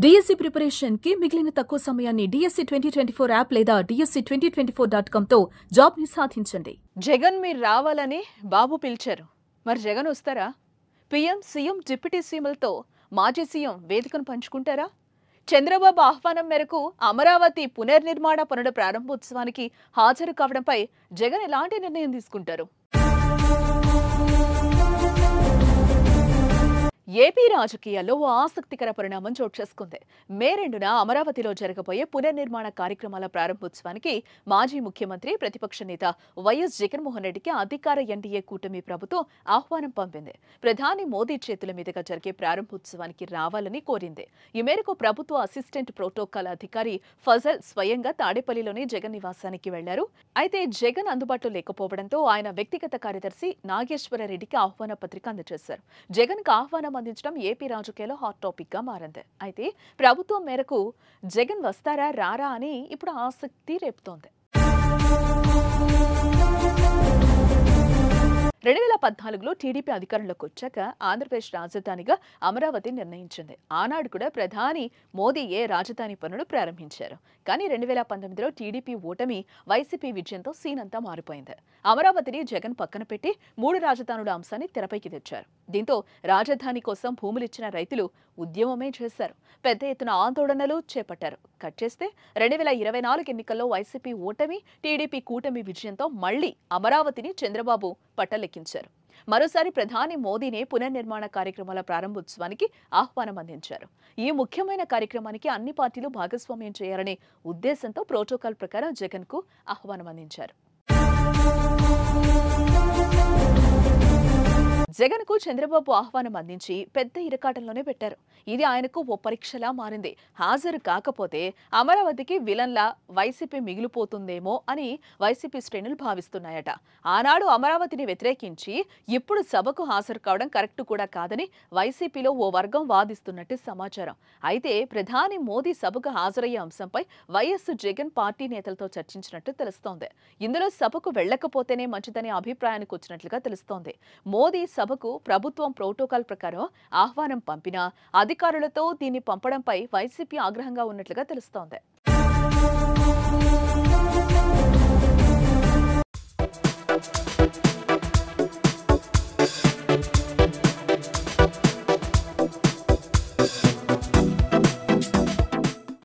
DSC preparation కి మిగిలిన తక్కువ సమయాన్ని డిఎస్సి 2024 యాప్ లేదా DSC2024.com తో జాబ్ ని సాధించండి. జగన్ మీరు రావాలని బాబు పిలిచారు. మరి జగన్ వస్తారా? పీఎం, సీఎం, డిప్యూటీ సీఎంలతో మాజీ సీఎం వేదికను పంచుకుంటారా? చంద్రబాబు ఆహ్వానం మేరకు అమరావతి పునర్నిర్మాణ పనుల ప్రారంభోత్సవానికి హాజరు కావడంపై జగన్ ఎలాంటి నిర్ణయం తీసుకుంటారు? ఏపీ రాజకీయాల్లో ఓ ఆసక్తికర పరిణామం చోటు చేసుకుంది. మే 2న అమరావతిలో జరగబోయే పునర్నిర్మాణ కార్యక్రమాల ప్రారంభోత్సవానికి మాజీ ముఖ్యమంత్రి, ప్రతిపక్ష నేత వైఎస్ జగన్మోహన్ రెడ్డికి అధికార ఎన్డీఏ కూటమి ప్రభుత్వం ఆహ్వానం పంపింది. ప్రధాని మోదీ చేతుల మీదుగా జరిగే ప్రారంభోత్సవానికి రావాలని కోరింది. ఈ మేరకు ప్రభుత్వ అసిస్టెంట్ ప్రోటోకాల్ అధికారి ఫజల్ స్వయంగా తాడేపల్లిలోని జగన్ నివాసానికి వెళ్లారు. అయితే జగన్ అందుబాటులో లేకపోవడంతో ఆయన వ్యక్తిగత కార్యదర్శి నాగేశ్వర రెడ్డికి ఆహ్వాన పత్రిక అందజేశారు. జగన్ కు ఆహ్వానం అందించడం ఏపీ రాజకీయాల్లో హాట్ టాపిక్ గా మారింది. అయితే ప్రభుత్వం మేరకు జగన్ వస్తారా రారా అని ఇప్పుడు ఆసక్తి రేపుతోంది. 2014లో టీడీపీ అధికారంలోకి వచ్చాక ఆంధ్రప్రదేశ్ రాజధానిగా అమరావతి నిర్ణయించింది. ఆనాడు కూడా ప్రధాని మోదీయే రాజధాని పనులు ప్రారంభించారు. కానీ 2019లో టీడీపీ ఓటమి, వైసీపీ విజయంతో సీన్ అంతా మారిపోయింది. అమరావతిని జగన్ పక్కన పెట్టి 3 రాజధానుల అంశాన్ని తెరపైకి తెచ్చారు. దీంతో రాజధాని కోసం భూములిచ్చిన రైతులు ఉద్యమమే చేశారు. పెద్ద ఎత్తున ఆందోళనలు చేపట్టారు. కట్ చేస్తే 2024 ఎన్నికల్లో వైసీపీ ఓటమి, టీడీపీ కూటమి విజయంతో మళ్లీ అమరావతిని చంద్రబాబు పట్టలెక్కించారు. మరోసారి ప్రధాని మోదీనే పునర్నిర్మాణ కార్యక్రమాల ప్రారంభోత్సవానికి ఆహ్వానం అందించారు. ఈ ముఖ్యమైన కార్యక్రమానికి అన్ని పార్టీలు భాగస్వామ్యం చేయాలనే ఉద్దేశంతో ప్రోటోకాల్ ప్రకారం జగన్ కు ఆహ్వానం అందించారు. జగన్ కు చంద్రబాబు ఆహ్వానం అందించి పెద్ద ఇరకాటంలోనే పెట్టారు. ఇది ఆయనకు ఓ పరీక్షలా మారింది. హాజరు కాకపోతే అమరావతికి విలన్లా వైసీపీ మిగిలిపోతుందేమో అని వైసీపీ శ్రేణులు భావిస్తున్నాయట. ఆనాడు అమరావతిని వ్యతిరేకించి ఇప్పుడు సభకు హాజరు కావడం కరెక్ట్ కూడా కాదని వైసీపీలో ఓ వర్గం వాదిస్తున్నట్టు సమాచారం. అయితే ప్రధాని మోదీ సభకు హాజరయ్యే అంశంపై వైఎస్ జగన్ పార్టీ నేతలతో చర్చించినట్టు తెలుస్తోంది. ఇందులో సభకు వెళ్లకపోతేనే మంచిదనే అభిప్రాయానికి వచ్చినట్లుగా తెలుస్తోంది. మోదీ సభకు ప్రభుత్వం ప్రోటోకాల్ ప్రకారం ఆహ్వానం పంపినా అధికారులతో దీన్ని పంపడంపై వైసీపీ ఆగ్రహంగా ఉన్నట్లుగా తెలుస్తోంది.